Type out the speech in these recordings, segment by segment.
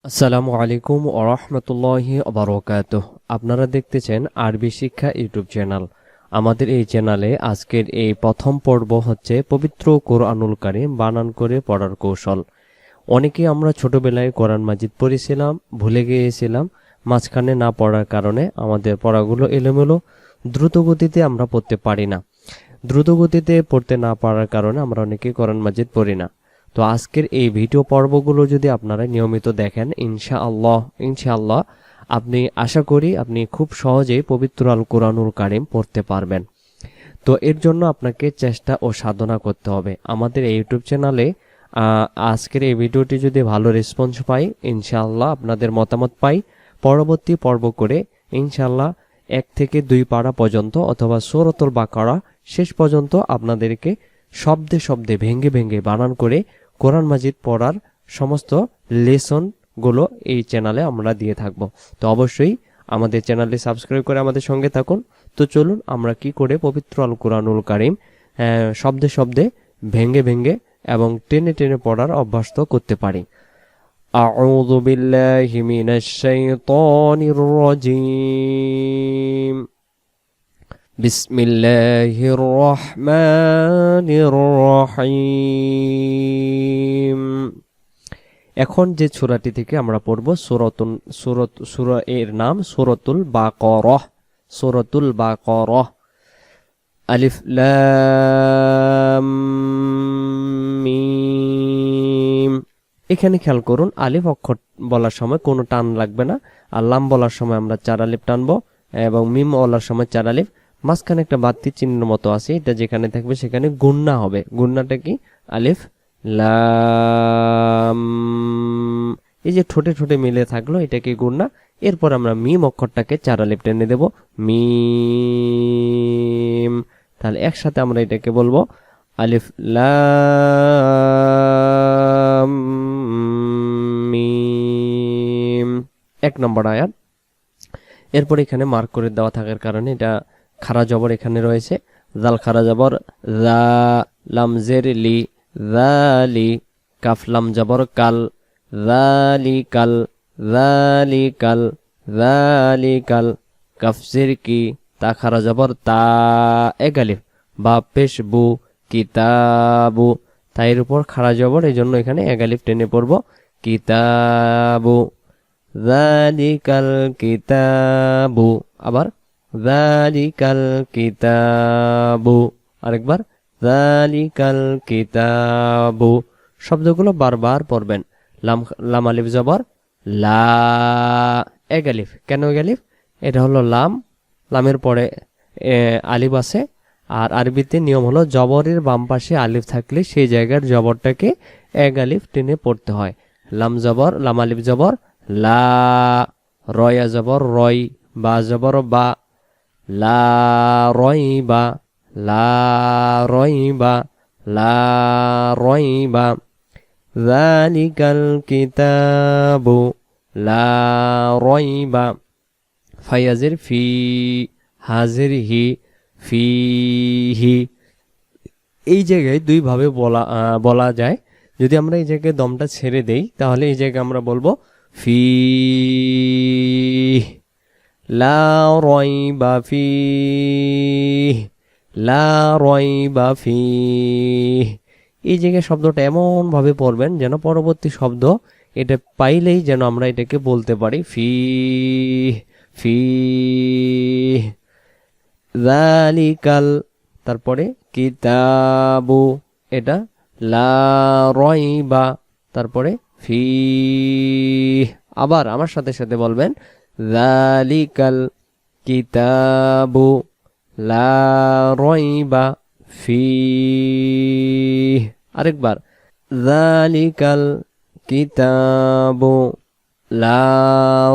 আসসালামু আলাইকুম ওয়া রাহমাতুল্লাহি ওয়া বারাকাতুহু। আপনারা দেখতেছেন আরবি শিক্ষা ইউটিউব চ্যানেল। আমাদের এই চ্যানেলে আজকের এই প্রথম পর্ব হচ্ছে পবিত্র কোরআনুল কারীম বানান করে পড়ার কৌশল। অনেকেই আমরা ছোটবেলায় কোরআন মাজিদ পড়েছিলাম, ভুলে গিয়েছিলাম। মাঝখানে না পড়ার কারণে আমাদের পড়াগুলো এলোমেলো, দ্রুত গতিতে আমরা পড়তে পারি না। দ্রুত গতিতে পড়তে না পারার কারণে আমরা অনেকেই কোরআন মাজিদ পড়ি না। তো আজকের এই ভিডিও পর্বগুলো যদি আপনারা নিয়মিত দেখেন, ইনশাআল্লাহ আপনি আশা করি আপনি খুব সহজেই পবিত্র আল কোরআনুল কারীম পড়তে পারবেন। তো এর জন্য আপনাকে চেষ্টা ও সাধনা করতে হবে। আমাদের এই ইউটিউব চ্যানেলে আজকের এই ভিডিওটি যদি ভালো রেসপন্স পাই, ইনশাআল্লাহ আপনাদের মতামত পাই, পরবর্তী পর্ব করে ইনশাআল্লাহ 1 থেকে 2 পারা পর্যন্ত অথবা সূরাতুল বাকারা শেষ পর্যন্ত আপনাদেরকে শব্দে শব্দে ভেঙ্গে ভেঙ্গে বানান করে কোরআন মাজিদ পড়ার সমস্ত লেসনগুলো এই চ্যানেলে আমরা দিয়ে থাকব। তো অবশ্যই আমাদের চ্যানেলটি সাবস্ক্রাইব করে আমাদের সঙ্গে থাকুন। তো চলুন আমরা কি করে পবিত্র আল কোরআনুল কারীম শব্দে শব্দে ভেঙ্গে ভেঙ্গে এবং টেনে টেনে পড়ার অভ্যস্ত করতে পারি। আউযু বিল্লাহি মিনাশ শাইতানির রাজীম। বিসমিল্লাহির রহমানির রহিম। এখন যে সূরাটি থেকে আমরা পড়ব সূরা এর নাম সূরাতুল বাকারাহ। সূরাতুল বাকারাহ। আলিফ লাম মিম। এখানে খেয়াল করুন, আলিফ অক্ষর বলার সময় কোনো টান লাগবে না, আর লাম বলার সময় আমরা 4 আলিফ টানবো এবং মিম বলার সময় 4 আলিফ। মাঝখানে একটা বাড়তি চিহ্নের মতো আছে, এটা যেখানে থাকবে সেখানে গুন্না হবে। গুন্নাটা কি? আলিফ লাম। এই যে ঠোঁটে ঠোঁটে মিলে থাকলো, এটা কি গুন্না। এরপর আমরা মিম অক্ষরটাকে 4 আলিফ টেনে দেব, মিম। তাহলে একসাথে আমরা এটাকে বলবো আলিফ লাম মিম। 1 নম্বর আয়াত। এরপর এখানে মার্ক করে দেওয়া থাকার কারণে এটা খারা জবর এখানে রয়েছে, জাল খারা জবর জা, লাম জের লি, জালি, কাফ লাম জবর কাল, জালিকাল, জালিকাল, জালিকাল, কাফ জের কি, তা খারা জবর তা, এক আলিফ, বা পেশ বু, কিতাবু। তাই এর উপর খারা জবর, এই জন্য এখানে 1 আলিফ টেনে পড়বো, কিতাবু, জালিকাল কিতাবু। আবার যালিকাল কিতাবু, আরেকবার যালিকাল কিতাবু। শব্দগুলো বারবার পড়বেন। লাম আলিফ জবর লা, 1 আলিফ। কেন 1 আলিফ? এটা হলো লাম, লামের পরে আলিফ আছে। আর আরবিতে নিয়ম হলো জবরের বাম পাশে আলিফ থাকলে সেই জায়গার জবরটাকে 1 আলিফ টেনে পড়তে হয়। লাম জবর, লাম আলিফ জবর লা, রয়া জবর রয়, বা জবর বা, লা রয়বা, লা রয়বা, লা রয়বা, যালিকাল কিতাবু লা রয়বা। ফায়াজির ফি, হাজির হি, ফিহি। এই জায়গায় 2 ভাবে বলা যায়। যদি আমরা এই জায়গায় দমটা ছেড়ে দেই, তাহলে এই জায়গায় আমরা বলবো ফি, লা রাইবা ফি, লা রাইবা ফি। এই জায়গায় শব্দটা এমন ভাবে পড়বেন যেন পরবর্তী শব্দ এটা পাইলেই যেন আমরা এটাকে বলতে পারি ফি, ফি, যালিকাল, তারপরে কিতাবু, এটা লা রাইবা, তারপরে ফি। আবার আমার সাথে সাথে বলবেন যালিকাল কিতাবু লা রাইবা ফি। আরেকবার যালিকাল কিতাবু লা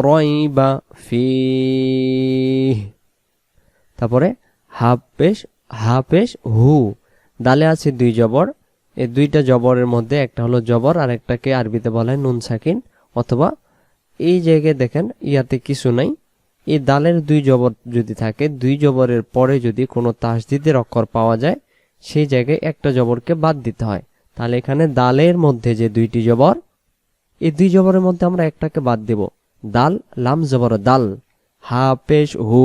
রাইবা ফি। তারপরে হাফেশ, হাফেশ হু। দালে আছে 2 জবর। এই 2টা জবরের মধ্যে একটা হলো জবর আর একটাকে আরবিতে বলা হয় নুন সাকিন, অথবা এই জায়গায় দেখেন ইয়াতে কিছু নাই। এই দালের 2 জবর যদি থাকে, 2 জবরের পরে যদি কোনো তাসদিদের অক্ষর পাওয়া যায়, সেই জায়গায় একটা জবরকে বাদ দিতে হয়। তাহলে এখানে দালের মধ্যে যে 2টি জবর এই দুই জবরের মধ্যে আমরা একটাকে বাদ দেব। দাল লাম জবর দাল, হা পেশ হু,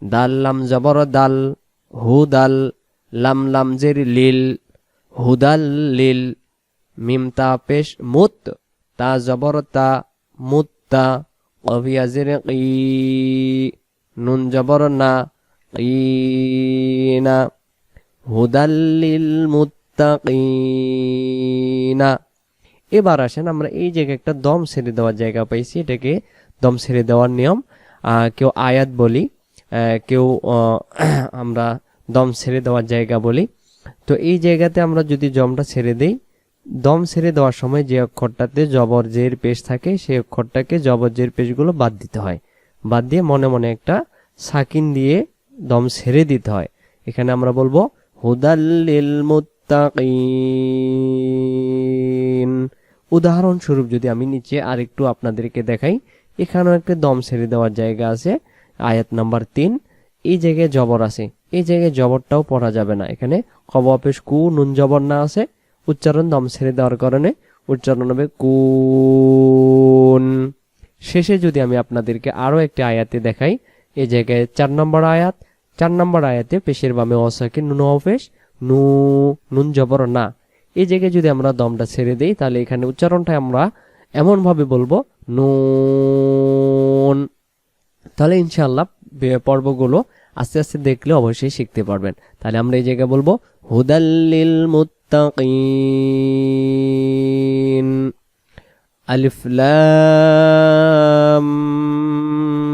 দাল লাম জবর দাল, হু দাল, লাম লাম জের লিল, হুদাল লিল, মিম তা পেশ মুত, তা জবর তা, মুত্তা, কফিয়া জের কি, নুন জবর না, কিনা, হুদাল লিল মুত্তাকিনা। এবার আসেন আমরা এই জায়গায় একটা দম ছেড়ে দেওয়ার জায়গা পাইছি, এটাকে দম ছেড়ে দেওয়ার নিয়ম। কেউ আয়াত বলি, কেউ আমরা দম ছেড়ে দেওয়ার জায়গা বলি। তো এই জায়গাতে আমরা যদি দমটা ছেড়ে দেই, দম ছেড়ে দেওয়ার সময় যে অক্ষরটাতে জবর জের পেশ থাকে সেই অক্ষরটাকে জবর জের পেশগুলো বাদ দিতে হয়। বাদ দিয়ে মনে মনে একটা সাকিন দিয়ে দম ছেড়ে দিতে হয়। এখানে আমরা বলবো হুদাল্লিল মুত্তাকিন। উদাহরণস্বরূপ যদি আমি নিচে আরেকটু আপনাদেরকে দেখাই, এখানেও একটা দম ছেড়ে দেওয়ার জায়গা আছে, আয়াত নাম্বার 3। এই জায়গায় জবর আছে, এই জায়গায় জবরটাও পড়া যাবে না। এখানে কবা পেশ কু, নুন জবর না আছে, উচ্চারণ দম ছেড়ে দেওয়ার কারণে উচ্চারণ হবে কুন। শেষে যদি আমি আপনাদেরকে আরো একটি আয়াতে দেখাই, এই জায়গায় 4 নম্বর আয়াত, 4 নম্বর আয়াতে পেশের বামে অসাকিন নুন অফেশ, নু নুন জবর না। এই জায়গায় যদি আমরা দমটা ছেড়ে দেই তাহলে এখানে উচ্চারণটা আমরা এমন ভাবে বলবো নুন। তাহলে ইনশাআল্লাহ পর্বগুলো আস্তে আস্তে দেখলে অবশ্যই শিখতে পারবেন। তাহলে আমরা এই জায়গায় বলবো হুদাল্লিল মুত্তাকিন, আলিফ লাম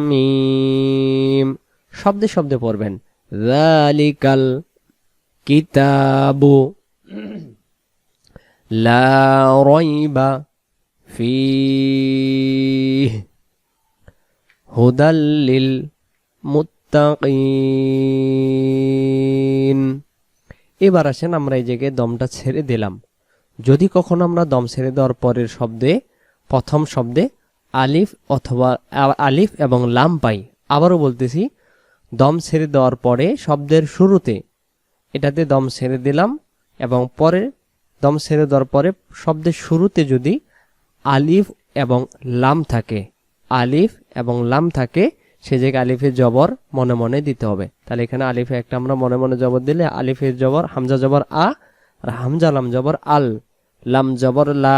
মিম, শব্দে শব্দে পড়বেন। যালিকাল কিতাবু লা রাইবা ফীহি হুদাল লিল মুত্তাকিন। এবার আসেন আমরা এই জায়গায় দমটা ছেড়ে দিলাম। যদি কখনো আমরা দম ছেড়ে দেওয়ার পরের শব্দে, প্রথম শব্দে আলিফ অথবা আলিফ এবং লাম পাই, আবারও বলতেছি, দম ছেড়ে দেওয়ার পরে শব্দের শুরুতে এটাতে দম ছেড়ে দিলাম এবং পরে দম ছেড়ে দেওয়ার পরে শব্দের শুরুতে যদি আলিফ এবং লাম থাকে, আলিফ এবং লাম থাকে, সে জায়গায় আলিফের জবর মনে মনে দিতে হবে। তাহলে এখানে আলিফে একটা আমরা মনে মনে জবর দিলে আলিফের জবর হামজা জবর আ, আর হামজা লাম জবর আল, লাম জবর লা,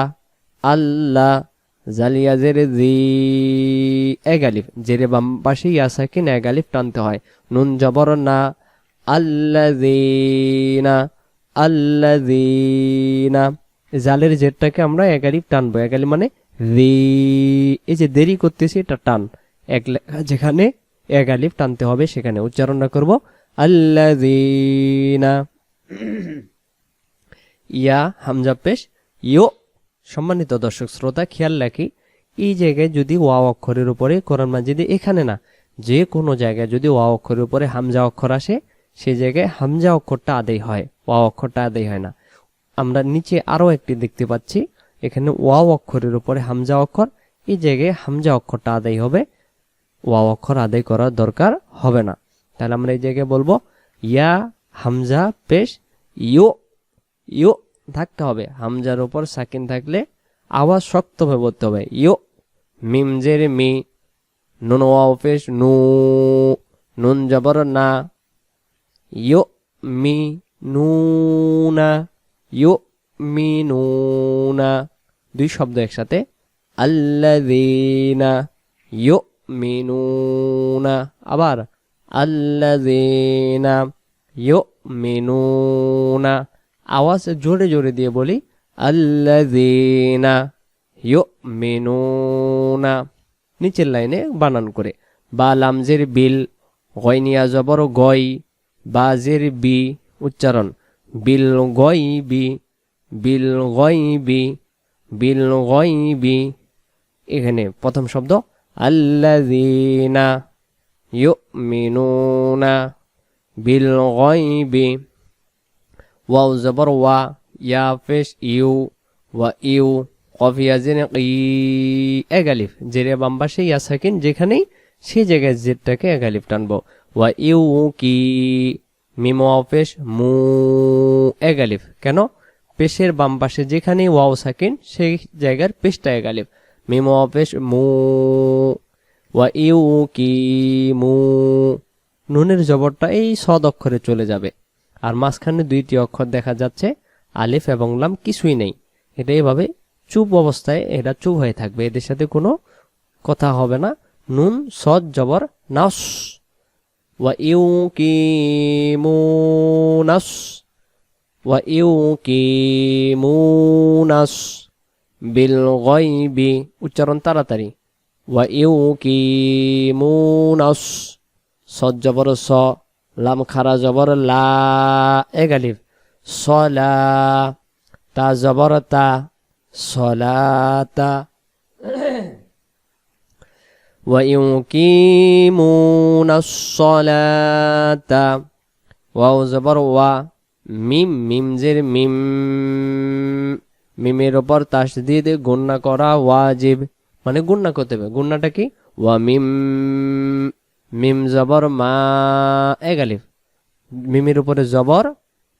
আল্লাহ, জালিয়া জেরে জি, এক আলিফ, জেরে বাম পাশে ইয়া সাকিন এক আলিফ টানতে হয়, নুন জবর না, আল্লাযীনা, আল্লাযীনা, জালের জেরটাকে আমরা এক আলিফ টানবো, এক আলিফ মানে রি, এই যে দেরি করতেছি এটা টান, এক যেখানে এক আলিফ টানতে হবে সেখানে উচ্চারণটা করব আল্লাযীনা। ইয়া হামজা পেশ ইয়ো। সম্মানিত দর্শক শ্রোতা, খেয়াল রাখি এই জায়গায় যদি ওয়াও অক্ষরের উপরে কোরআন মাজিদে, এখানে না যে কোনো জায়গায় যদি ওয়াও অক্ষরের উপরে হামজা অক্ষর আসে, সেই জায়গায় হামজা অক্ষরটা আদায় হয়, ওয়াও অক্ষরটা আদায় হয় না। আমরা নিচে আরো একটি দেখতে পাচ্ছি, এখানে ওয়াও অক্ষরের উপরে হামজা অক্ষর, এই জায়গায় হামজা অক্ষরটা আদায় হবে, ওয়াও অক্ষর আদায় করার দরকার হবে না। তাহলে আমরা এই জায়গায় বলবো ইয়া হামজা পেশ ইয়ো, ইয়ো থাকতে হবে, হামজার উপর সাকিন থাকলে আওয়াজ শক্তভাবে বলতে হবে ইয়ো। মিম জের মি, নুন ওয়াও পেশ নু, নুন জবর না, ইয়ো মি নুনা, ইয়ো মি নুনা, দুই শব্দ একসাথে, আল্লাযীনা ইয়ো মিনুনা, আবার আল্লাযীনা ইয়ো মিনুনা, আওয়াজ জোরে জোরে দিয়ে বলি আল্লাযীনা ইয়ো মিনুনা। নিচের লাইনে বানান করে, বা লামজের বিল, গয়নিয়া জবর গয়, বাজের বি, উচ্চারণ বিল গয় বি, বিল গয় বি, বিল গয় বি। এখানে প্রথম শব্দ আল্লাযীনা ইউমিনুনা বিল গায়বি, ওয়াও জবর ওয়া, ইয়া পেশ ইউ, ওয়া ইউ, কফ ইয়াজিন কি, এক আলিফ, জেরে বাম পাশে ইয়া সাকিন যেখানেই সেই জায়গায় জেরটাকে এক আলিফ টানবো, ওয়া ইউ কি, মিম ওয়াও পেশ মু, এক আলিফ, কেন পেশের বাম পাশে যেখানে ওয়াও সাকিন সেই জায়গার পেশটা এক আলিফ। মিম ওয়াও পেশ মু, ওয়া ইউ কি মু, নুনের জবরটা এই সদ অক্ষরে চলে যাবে। আর মাঝখানে দুইটি অক্ষর দেখা যাচ্ছে, আলিফ এবং লাম কিছুই নেই। এটা এভাবে চুপ অবস্থায় এটা চুপ হয়ে থাকবে, এদের সাথে কোনো কথা হবে না। নুন সদ জবর নাস, ওয়া ইউ কি মু নাস, ওয়া ইউ কি মু নাস বিল গায়বি, উচ্চারণ তাড়াতাড়ি। ওয়া ইউ কি মু নাস, সদ জবর স, লাম খারা জবর লা, এক আলিফ। সলা, তা জবর তা, সলাতা। ওয়া ইউকিমুনাস সলাতা, ওয়াও জবর ওয়া, মিম মিম জের মিম, মিমের উপর তাসদীদ গুণনা করা ওয়াজিব, মানে গুণনা করতে হবে। গুণনাটা কি? ওয়া মিম, মিম জবর মা, এক আলিফ। মিমের উপরে জবর,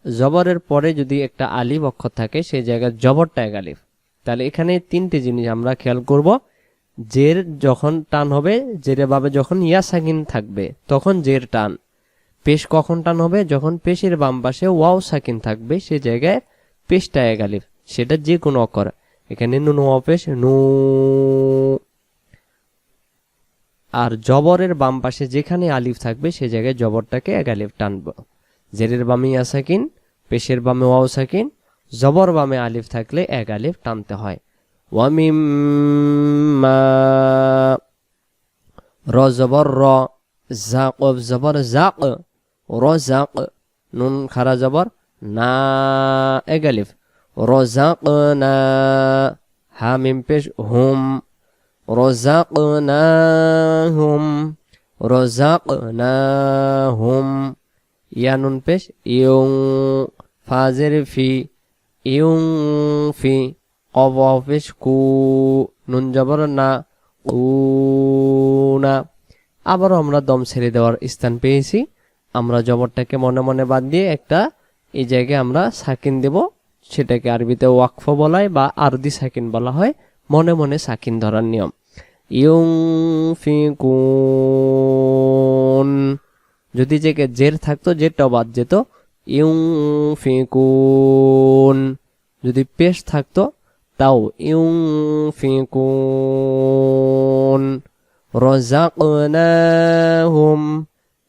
জবরের পরে যদি একটা আলিফ অক্ষর থাকে সেই জায়গায় জবরটা এক আলিফ। তাহলে এখানে তিনটে জিনিস আমরা খেয়াল করব। জের যখন টান হবে, জেরে ভাবে যখন ইয়া সাকিন থাকবে তখন জের টান। পেশ কখন টান হবে? যখন পেশের বাম পাশে ওয়াও সাকিন থাকবে সেই জায়গায় পেশটা এক আলিফ, সেটা যে কোনো অক্ষর। এখানে নুন ওয়াও পেশ নু। আর জবরের বাম পাশে যেখানে আলিফ থাকবে সেই জায়গায় জবরটাকে এক আলিফ টানবো। জেরের বামে ইয়া সাকিন, পেশের বামে ওয়াও সাকিন, জবর বামে আলিফ থাকলে এক আলিফ টানতে হয়। ওয়া মিম্মা, র জবর র, জাক জবর জাক, রজাক, নুন খারা জবর না, এক আলিফ। রজাকনা, হা মিম পেশ হুম, রজাকনাহুম, রজাকনাহুম, ইয়া নুন পেশ ইউং, ফাজের ফি, ইউং ফি, কব পেশ কু, নুন জবর না, কুনা। আবারও আমরা দম ছেড়ে দেওয়ার স্থান পেয়েছি। আমরা জবরটাকে মনে মনে বাদ দিয়ে একটা এই জায়গায় আমরা সাকিন দেব, সেটাকে আরবিতে ওয়াকফ বলা হয় বা আরদি সাকিন বলা হয়। মনে মনে সাকিন ধরার নিয়ম। ইউনফিকুন, যদি জায়গায় জের থাকতো জেরটাও বাদ যেত। ইউনফিকুন, যদি পেশ থাকতো তাও ইউনফিকুন। রাযাকনাহুম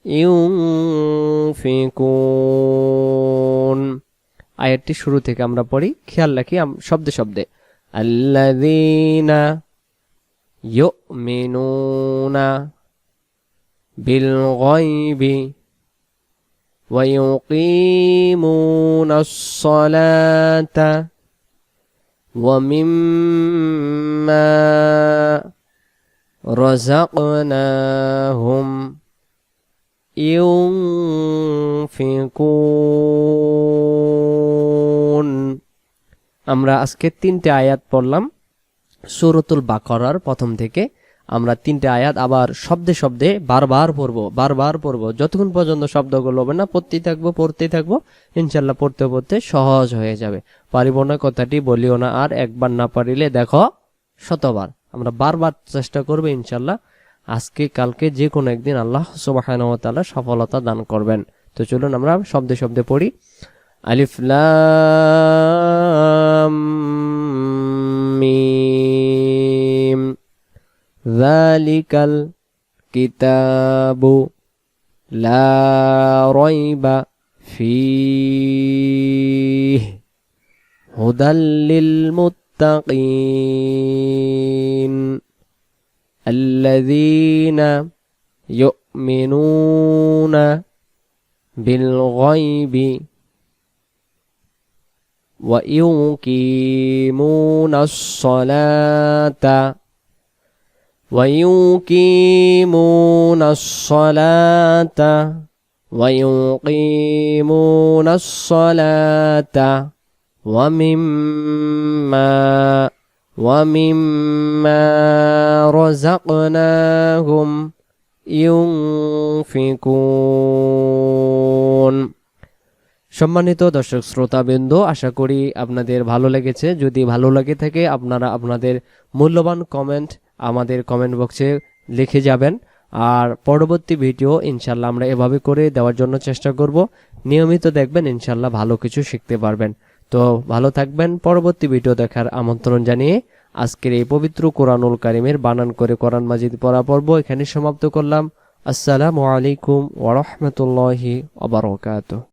ইউনফিকুন। আয়াতটি শুরু থেকে আমরা পড়ি, খেয়াল রাখি শব্দে শব্দে। আল্লাযীনা ইউমিনুনা বিল গায়বি ওয়া ইউকিমুনাস সালাতা ওয়া মিম্মা রাযাকনাহুম ইউনফিকুন। আমরা আজকে 3টে আয়াত পড়লাম সূরাতুল বাকারার প্রথম থেকে। আমরা 3টে আয়াত আবার শব্দে শব্দে বারবার পড়বো যতক্ষণ পর্যন্ত শব্দগুলো হবে না পড়তেই থাকবো। ইনশাল্লাহ পড়তে পড়তে সহজ হয়ে যাবে। পারিব না কথাটি বলিও না আর, একবার না পারিলে দেখো শতবার। আমরা বারবার চেষ্টা করবো ইনশাল্লাহ। আজকে কালকে যে কোনো একদিন আল্লাহ সুবহানাহু ওয়া তাআলা সফলতা দান করবেন। তো চলুন আমরা শব্দে শব্দে পড়ি। আলিফ লাম মিম যালিকাল কিতাবু লা রাইবা ফীহি হুদাল লিল মুত্তাকিন আল্লাযীনা ইউমিনুনা বিল গায়বি ওয়া ইউকিমুনাস সালাতা ওয়া ইউকিমুনাস সালাতা ওয়া ইউকিমুনাস সালাতা ওয়া মিম্মা রাযাকনাহুম ইউনফিকুন। সম্মানিত দর্শক শ্রোতাবৃন্দ, আশা করি আপনাদের ভালো লেগেছে। যদি ভালো লাগে থাকে আপনারা আপনাদের মূল্যবান কমেন্ট আমাদের কমেন্ট বক্সে লিখে যাবেন। আর পরবর্তী ভিডিও ইনশাল্লাহ আমরা এভাবে করে দেওয়ার জন্য চেষ্টা করব। নিয়মিত দেখবেন, ইনশাল্লাহ ভালো কিছু শিখতে পারবেন। তো ভালো থাকবেন। পরবর্তী ভিডিও দেখার আমন্ত্রণ জানিয়ে আজকের এই পবিত্র কোরআনুল কারিমের বানান করে কোরআন মাজিদ পড়া পর্ব এখানে সমাপ্ত করলাম। আসসালামু আলাইকুম ওয়া রাহমাতুল্লাহি ওয়া বারাকাতুহু।